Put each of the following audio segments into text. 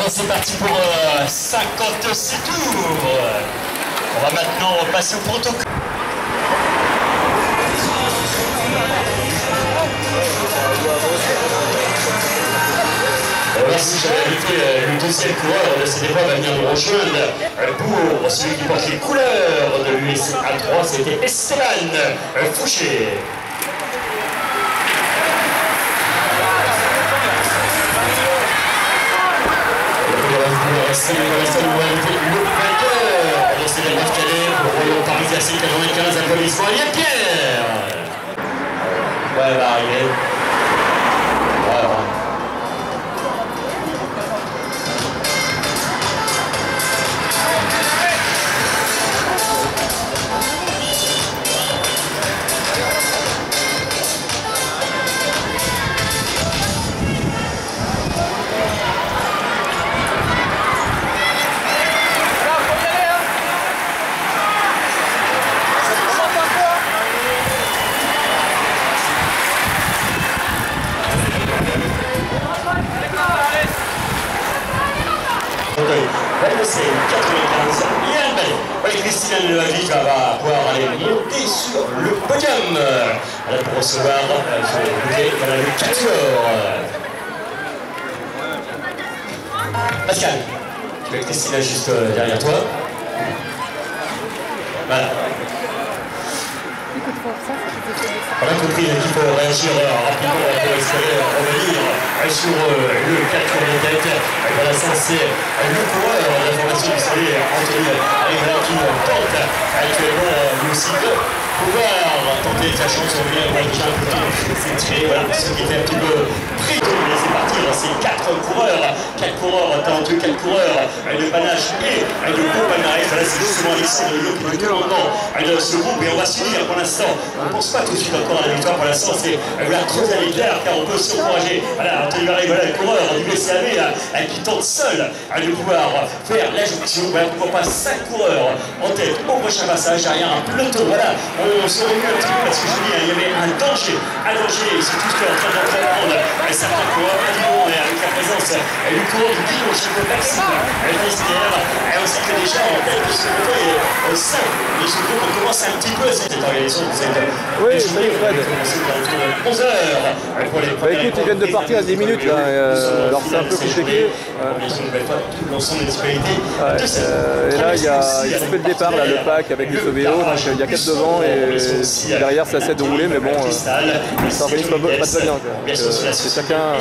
Alors c'est parti pour 56 tours. On va maintenant passer au protocole. Merci, j'avais invité le deuxième coureur de cette épreuve à venir nous rejoindre pour celui qui porte les couleurs de l'USA 3, c'était Esteban Fouché. C'est le vainqueur de ces derniers cadets pour Roland Paris AC 95, applaudissements à Yann Pierre. Ouais, elle va arriver. Voilà. C'est 95, Yann Ballet. Christine Levavic va pouvoir aller monter sur le podium. Elle pour recevoir le bouquet de la Quatuor. Pascal, tu as Christine juste derrière toi. Voilà. On a compris l'équipe réagir rapidement pour espérer revenir sur le 4 de tête. Voilà, ça c'est le coureur de la formation du soleil, Anthony Rivala, qui tente actuellement lui aussi de pouvoir tenter sa chance. On vient voir déjà un peu de c'est tiré, voilà, ce qui était un petit peu pris de laisser partir ces 4 coureurs, 4 coureurs talentueux, 4 coureurs de panache et de groupe Anaïs. Voilà, c'est justement Alexandre Hulot qui est le commandant de ce groupe et on va suivre pour l'instant. On ne pense pas tout de suite encore à la victoire pour l'instant, c'est la creuse à l'éclair car on peut s'encourager. Voilà, Anthony Rivala, le coureur du BCAV qui tente seul de pouvoir faire la jonction. Voilà, pourquoi pas 5 coureurs en tête au prochain passage derrière un peloton. Voilà, on se remue un petit peu parce que je dis, il y avait un danger, c'est tout ce qu'on est en train d'entreprendre. Certains coureurs, et avec la présence du coureur du Guillaume, Chico Maxime, ainsi que déjà en tête de ce côté au sein de ce groupe, on commence un petit peu cette organisation. Oui, salut Fred. 11 heures pour les bah, écoute, ils viennent de partir à 10 minutes là, alors c'est un peu compliqué. Et là, ils ont fait le départ, là, le pack avec les OBO, donc il y a 4 devant et derrière ça essaie de rouler, mais bon, ça organise pas très bien. C'est chacun.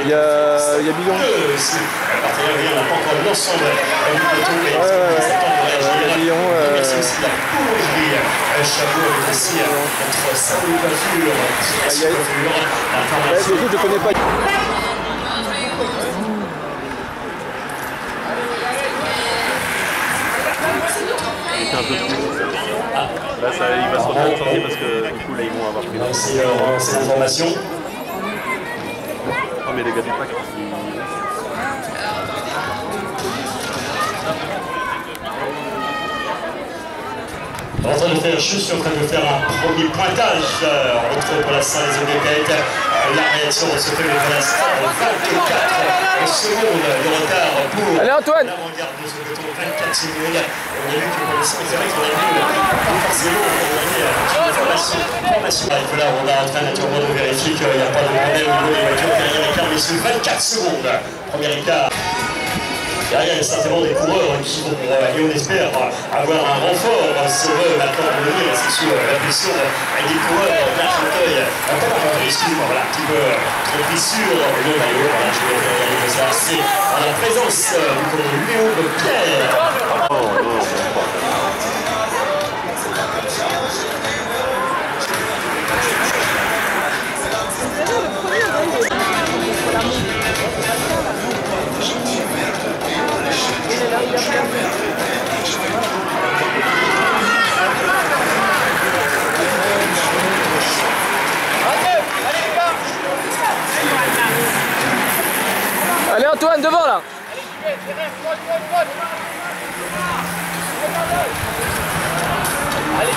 Il y a Billon. Billon. Surtout, je connais pas. Un peu plus. Là, ça, il va se remettre en chantier parce que du coup, là, ils vont avoir pris. C'est l'information. Non, mais les gars du pack, en train de faire, je suis en train de faire un premier pointage entre pour l'instant les ODP. La réaction se fait pour l'instant 24 secondes de retard pour Antoine. l'avant-garde de ce peloton, 24 secondes. On a vu que pour l'instant, c'est vrai qu'on a vu pas forcément formation. Là, on est en train naturellement de vérifier qu'il n'y a pas de problème au niveau des voitures derrière l'écart, mais c'est 24 secondes. Premier écart. Derrière, il y a certainement des coureurs qui vont, et on espère avoir un renfort si on veut maintenant venir, c'est sous la pression avec des coureurs d'Argenteuil, excusez-moi, voilà, un petit peu trop pris sur le maillot, voilà, je vais regarder comme ça, c'est en la présence du coureur Léo Pierre. Allez Antoine, devant là. Allez,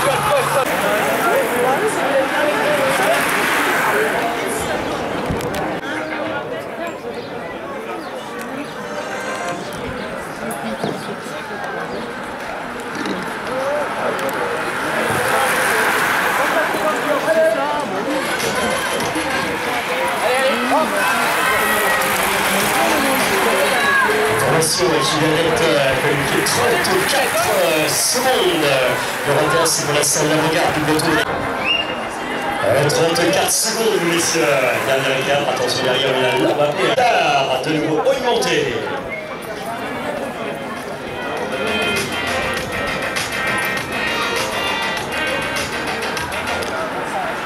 qualification qui vient d'être communiquée 34 secondes. Le retard, c'est pour la salle d'avant-garde du peloton. 34 secondes, messieurs. Dernière écart, attention derrière, il y a là-bas. De nouveau augmenté.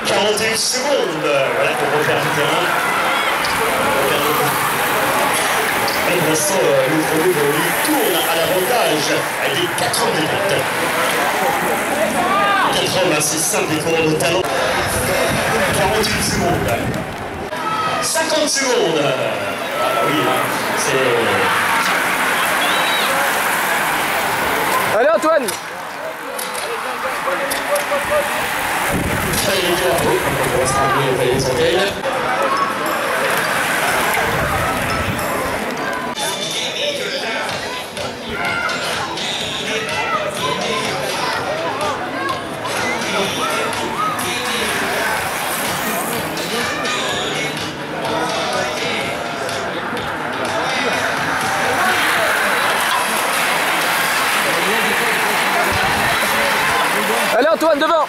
41 secondes. Voilà pour refaire du terrain. Et pour l'instant, le premier lui tourne à l'avantage avec des 4 hommes de tête. 4 hommes, c'est simple, des coureurs de talent. 48 secondes. 50 secondes. Ah oui, c'est... Allez Antoine! Allez les gars, on va se ramener les centaines. Allez Antoine, devant!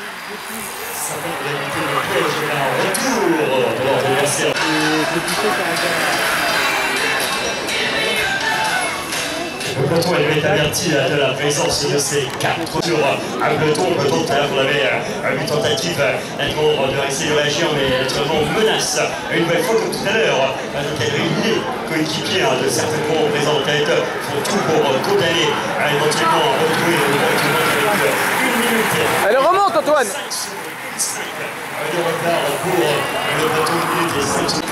Le peloton est averti de la présence de ces 4 sur un peloton. Tout à l'heure, on avait une tentative de essayer de réagir, mais vraiment menace. Une nouvelle fois, comme tout à l'heure, les coéquipiers de certains courants présents en tête font tout pour condamner éventuellement à retrouver avec 1 minute. Allez, remonte Antoine! De retard pour le peloton de minute et 5 secondes.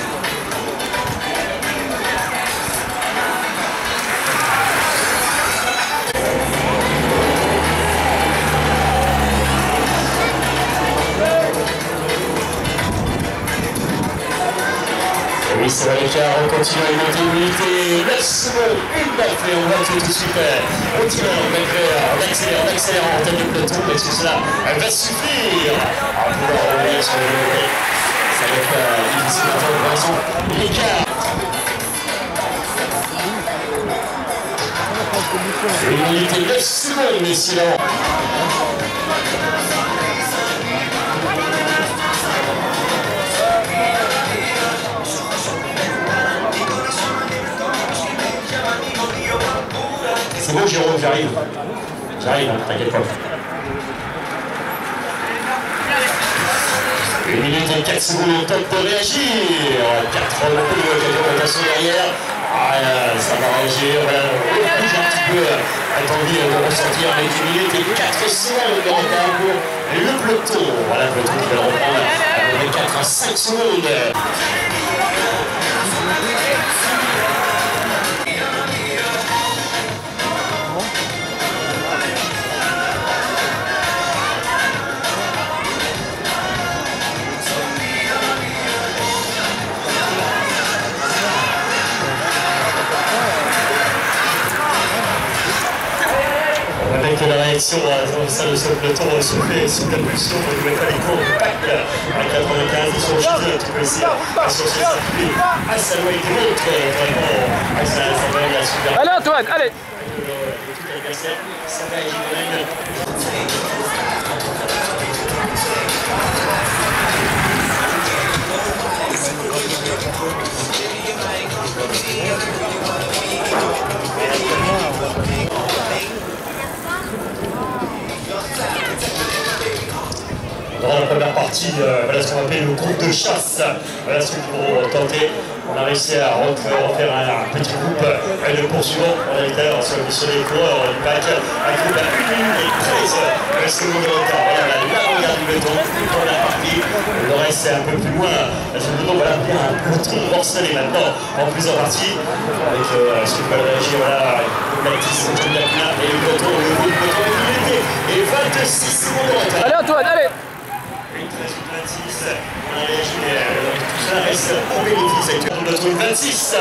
Oui, c'est va l'écart, on continue à monter une minute et 9 secondes, une balle, et on va tout de suite au tireur, on accélère en tête de peloton, mais tout cela va suffire à pouvoir revenir sur le côté. Ça va être difficile à faire de raison. L'écart. Une minute et 9 secondes, messieurs. C'est bon, Jérôme, j'arrive. J'arrive, t'inquiète pas. 1 minute et 4 secondes au top de réagir. 4 hommes de rotation derrière. Ah, ça va réagir. Voilà, j'ai un petit peu attendu de ressortir avec 1 minute et 4 secondes de retard pour le peloton. Voilà, le peloton qui va reprendre avec 4 à 5 secondes. Avec la réaction au sein de ce peloton se fait sous l'impulsion pour ne mettre pas les cours de PAC à 95 sur le château, tu peux essayer associer sa pluie à sa loi et d'autres vraiment à sa veille à super. Allez Antoine, allez! Ça va agir. Dans la première partie, voilà ce qu'on appelle le groupe de chasse. Voilà ce qu'il faut tenter. On a réussi à refaire un petit groupe de poursuivants. On est d'ailleurs sur les coureurs du pack. Un groupe à 1 minute et 13 secondes de retard. Voilà l'avant-garde du peloton pour la partie. Le reste c'est un peu plus loin. Ce peloton va bien un peloton morcelé maintenant en plusieurs parties. Avec ce qui va réagir, voilà, Baptiste de la Pina et le peloton, le groupe de 1 minute et 26 secondes de retard. Allez Antoine, allez! 26, on a réagi, tout ça reste au bénéfice actuellement de notre 26.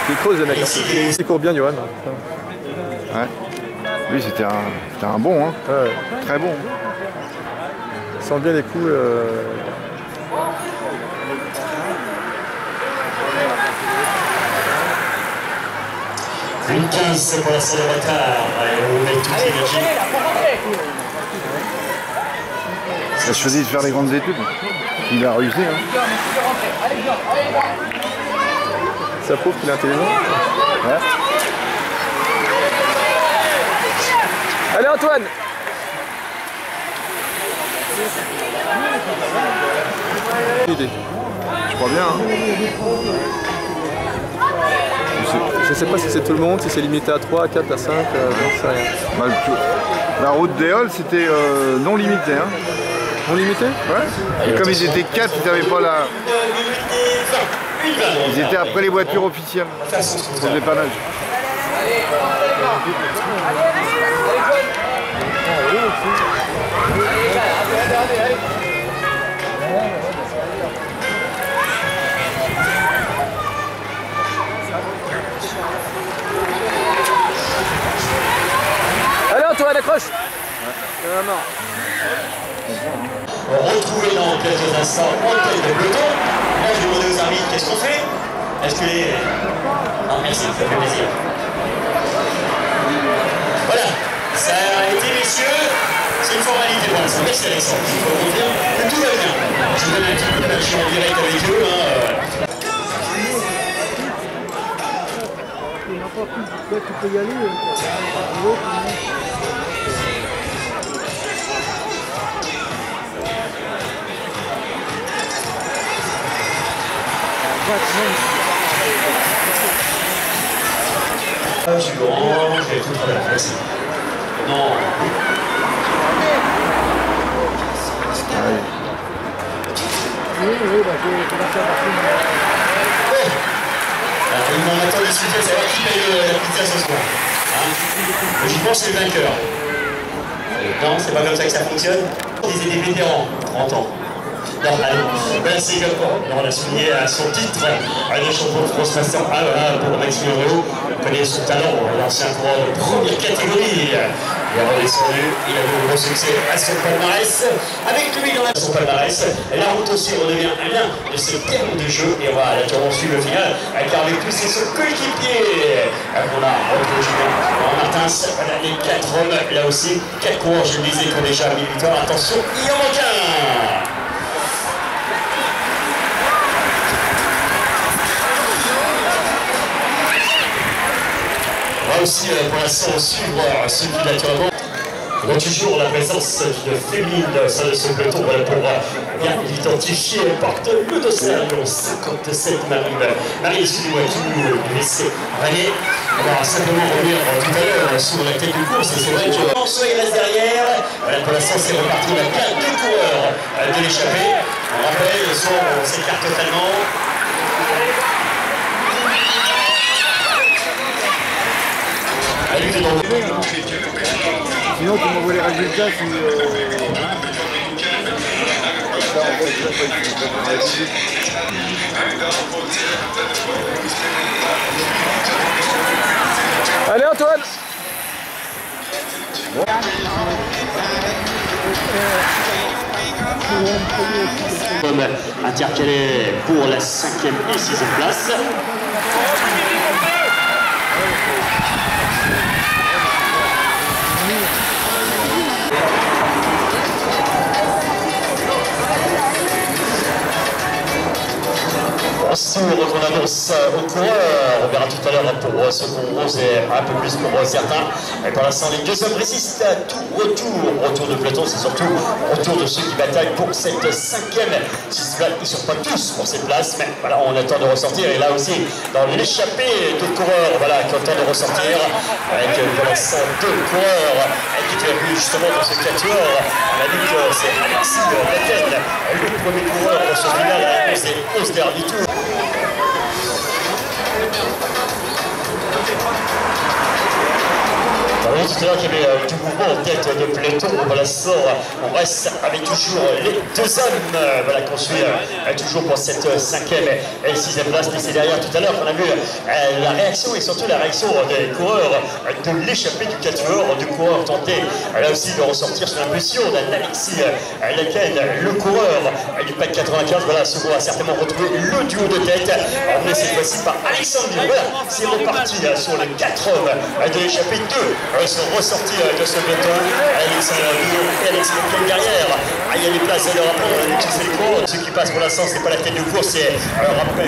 Il creuse le mec, il court bien Johan. Ouais. Oui, c'était un bon, hein. Ouais. Très bon. Il sent bien les coups. Une 15, c'est pour l'instant le retard. On met toute l'énergie. Il a choisi de faire les grandes études. Il a rusé. Hein. Ça prouve qu'il est intelligent. Ouais. Allez Antoine! Je crois bien. Hein. Je sais pas si c'est tout le monde, si c'est limité à 3, à 4, à 5, j'en sais rien. Bah, la route des Halles, c'était non limité. Hein. Non limité? Ouais. Et comme ils étaient 4, ils n'avaient pas la... Ils étaient après les voitures officielles pour le dépannage. Allez Antoine, accroche! Non. Retrouvé dans quelques instants en tête de peloton. Là, je vais demander aux arbitres qu'est-ce qu'on fait. Est-ce que les... Non, merci, ça fait plaisir. Voilà, ça a été, messieurs, c'est une formalité pour l'instant. Merci Alexandre, il faut revenir que tout va bien. Je vous donne un petit peu de match en direct avec eux. Tu peux y aller. Je suis grand, j'ai tout à la face. Non. Il m'en attend discuter, savoir qui paye la pizza ce soir. Hein, j'y pense, c'est le vainqueur. Non, c'est pas comme ça que ça fonctionne. Ils étaient des vétérans, 30 ans. Non, allez, ben c'est comme quoi. On a souligné à son titre, le champion de France Master 1 pour Maxime Réau. On connaît son talent, l'ancien coureur de première catégorie. Il a redescendu, il a eu un gros succès à son palmarès. Avec lui dans son palmarès, la route aussi redevient l'un de ses termes de jeu. Et on va naturellement suivre le final, car avec lui c'est son coéquipier. On a retrouvé Julien Martins, voilà les 4 hommes, là aussi, 4 coureurs, je le disais, qui ont déjà mis victoire. Attention, il en manque un. On va aussi pour l'instant suivre celui naturellement. On a toujours la présence d'une féminine au sein de ce peloton pour bien l'identifier. Elle porte le dossard numéro 57, Marie, excusez-moi, qui nous laissait René. On va simplement revenir tout à l'heure sur la tête du course. Et c'est vrai que François il reste derrière. Voilà, pour l'instant c'est reparti. On a bien 2 coureurs de l'échappée. On rappelle, le soir on s'écarte totalement. Sinon, tu m'envoies les résultats si... Allez Antoine! Intercalé pour la 5e et 6e place. On annonce aux coureurs, on verra tout à l'heure pour ceux qu'on rose et un peu plus pour certains. Et pour l'instant, les 2 hommes résistent à tout retour de peloton, c'est surtout retour de ceux qui bataillent pour cette 5e. Ils ne sont pas tous pour cette place, mais voilà, on attend de ressortir. Et là aussi, dans l'échappée de coureurs, voilà, qui attendent de ressortir, avec pour l'instant 2 coureurs qui étaient vus justement dans ce quatuor. On a dit que c'est Alexis Laten, le premier coureur dans ce final, c'est 11 derniers tours. On a vu tout à l'heure qu'il y avait du mouvement en tête de peloton. Voilà, on reste avec toujours les deux hommes voilà, qu'on suit toujours pour cette 5e et 6e place. Mais c'est derrière tout à l'heure qu'on a vu la réaction et surtout la réaction des coureurs de l'échappée du quatuor, du coureur tenté là aussi de ressortir sur l'impulsion d'Alexis Laken, le coureur du pack 95. Voilà, ce va certainement retrouver le duo de tête, emmené cette fois-ci par Alexandre. Voilà, c'est reparti sur les 4 hommes de l'échappée. 2 sont ressortis de ce peloton. Alexandre et Alexis Laken derrière. Il y a des places de rapport, on a vu qui fait le cours. Ceux qui passent pour l'instant, c'est pas la tête de course, c'est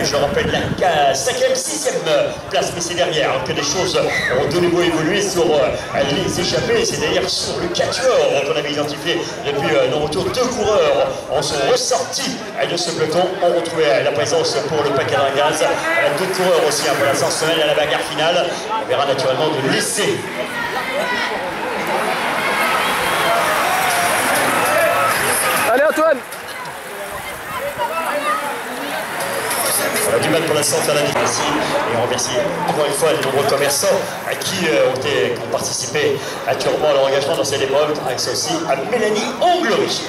je rappelle la 5e, 6e place, mais c'est derrière que les choses ont de nouveau évolué sur les échappées. C'est d'ailleurs sur le quatuor qu'on avait identifié depuis nos retours. 2 coureurs en sont ressortis de ce peloton. On retrouvait la présence pour le pack à gaz. 2 coureurs aussi pour l'instant se mêlent à la bagarre finale. On verra naturellement de laisser. Allez Antoine! On a du mal pour l'instant à faire la différence et on remercie encore une fois les nombreux commerçants qui ont participé durement à leur engagement dans cette épreuve, avec aussi à Mélanie Onglery.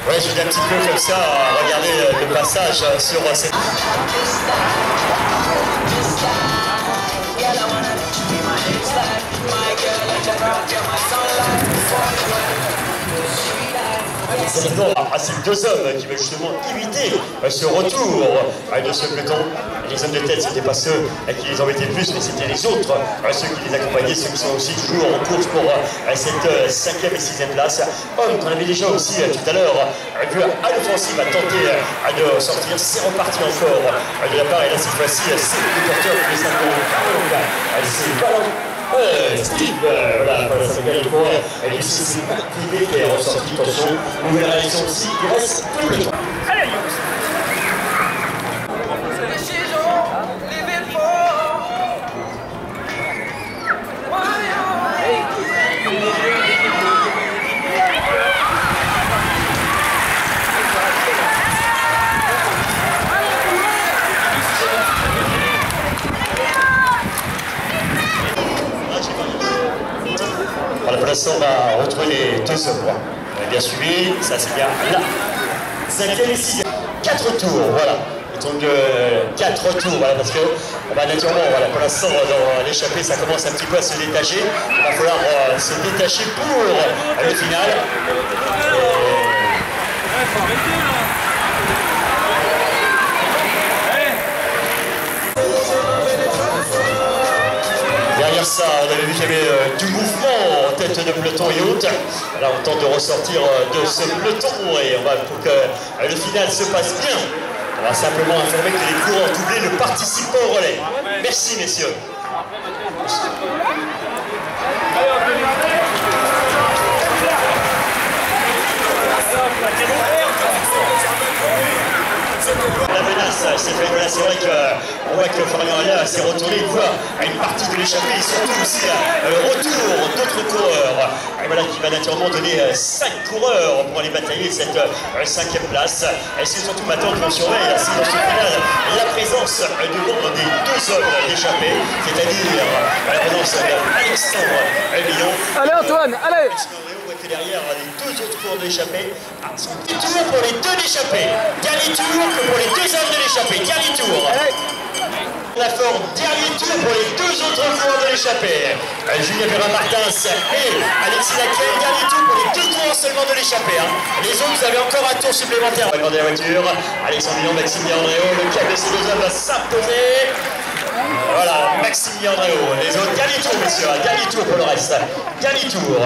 Ouais, je vais un petit peu comme ça regarder le passage sur cette... à ces 2 hommes qui veulent justement éviter ce retour de ce peloton. Les hommes de tête, ce n'étaient pas ceux qui les embêtaient le plus, mais c'était les autres, ceux qui les accompagnaient, ceux qui sont aussi toujours en course pour cette 5e et 6e place. Homme qu'on avait déjà aussi tout à l'heure vu à l'offensive, à tenter de sortir. C'est reparti encore de la part, et là cette fois-ci, c'est le porteur de les 5 c'est Ballon. Steve, voilà, ça gagne le point. Et puis c'est privé qui est ressorti, attention. Nouvelle réaction aussi, il reste plus de temps. Allez, pour l'instant, on va retrouver les 2 hommes. On a bien suivi, ça c'est bien là. 5e et 6e. 4 tours, voilà. Donc 4 tours, voilà, parce que on va naturellement, voilà, pour l'instant, dans l'échappée, ça commence un petit peu à se détacher. Il va falloir se détacher pour le final. Derrière ça, on avait vu qu'il y avait du mouvement en tête de peloton et haute. Là, on tente de ressortir de ce peloton et on va, pour que le final se passe bien, on va simplement informer que les coureurs doublés ne participent pas au relais. Merci, messieurs. La menace s'est fait là, c'est vrai qu'on voit que Florian Allaire s'est retourné, il voit une partie de l'échappée et surtout aussi le retour d'autres coureurs. Et voilà qui va naturellement donner 5 coureurs pour aller batailler cette 5e place. Et c'est surtout maintenant qu'on surveille, si dans ce final, la présence de nombre des 2 hommes d'échappée, c'est-à-dire la présence d'Alexandre Millon. Allez Antoine, allez! Que derrière les 2 autres coureurs d'échappée, son petit tour pour les 2 d'échappée. Dernier tour que pour les 2 hommes de l'échappée. Dernier tour. La forme, dernier tour pour les 2 autres coureurs de l'échappée. Julien Perrin-Martins et Alexis Laken. Dernier tour pour les 2 coureurs seulement de l'échappée. Les autres, vous avez encore un tour supplémentaire. On va demander la voiture. Alexandre Millon, Maximilien Andréo. Le cap de ces 2 hommes va s'imposer. Voilà, Maximilien Andréo. Les autres, dernier tour, messieurs. Dernier tour pour le reste. Dernier tour.